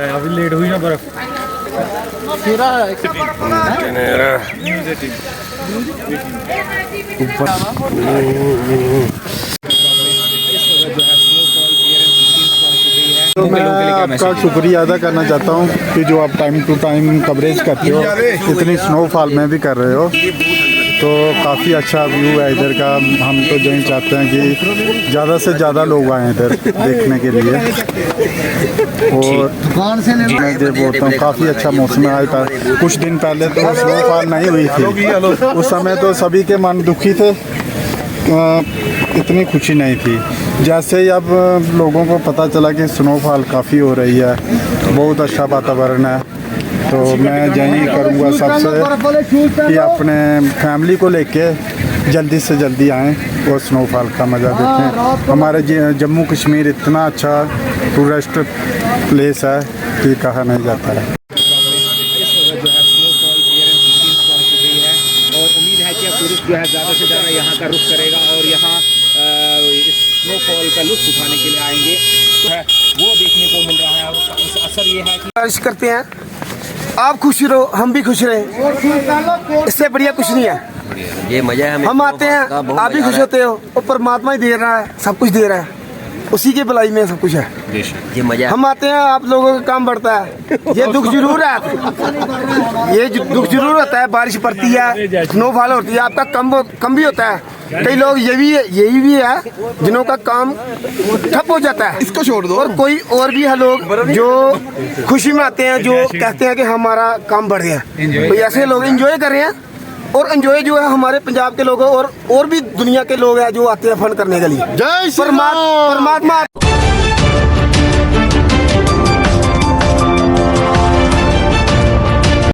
अभी लेट हुई ना बर्फ तो मैं आपका शुक्रिया अदा करना चाहता हूँ कि जो आप टाइम टू टाइम कवरेज करते हो, इतनी स्नोफॉल में भी कर रहे हो, तो काफ़ी अच्छा व्यू है इधर का। हम तो यही चाहते हैं कि ज़्यादा से ज़्यादा लोग आएँ इधर देखने के लिए। और मैं ये बोलता हूँ काफ़ी अच्छा मौसम है आज तक। कुछ दिन पहले तो स्नोफॉल नहीं हुई थी, उस समय तो सभी के मन दुखी थे, इतनी खुशी नहीं थी। जैसे ही अब लोगों को पता चला कि स्नोफॉल काफ़ी हो रही है, बहुत अच्छा वातावरण है, तो मैं यही करूँगा सबसे कि अपने फैमिली को लेके जल्दी से जल्दी आएँ और स्नोफॉल का मज़ा देखें। हमारे जम्मू कश्मीर इतना अच्छा टूरिस्ट प्लेस है कि कहा नहीं जाता है। जो है ज़्यादा से ज़्यादा यहाँ का रुख करेगा और यहाँ इस स्नोफॉल का लुत्फ़ उठाने के लिए आएंगे, तो है वो देखने को मिल रहा है। और उसका असर ये है कि बारिश करते हैं, आप खुश रहो, हम भी खुश रहें, इससे बढ़िया कुछ नहीं है। ये मजा है, हम आते हैं, आप भी खुश होते हो, और परमात्मा ही दे रहा है, सब कुछ दे रहा है, उसी के भलाई में सब कुछ है। ये मजा हम आते हैं, आप लोगों का काम बढ़ता है। ये दुख जरूर है, ये दुख जरूर होता है, बारिश पड़ती है, स्नोफॉल होती है, आपका कम भी होता है। कई लोग यही भी है जिन्हों का काम ठप हो जाता है, इसको छोड़ दो। और कोई और भी है लोग जो खुशी में आते हैं, जो कहते हैं कि हमारा काम बढ़ गया। तो ऐसे लोग एंजॉय कर रहे हैं, और एंजॉय जो है हमारे पंजाब के लोग और भी दुनिया के लोग हैं जो आते हैं फन करने के लिए। जय परमात्मा।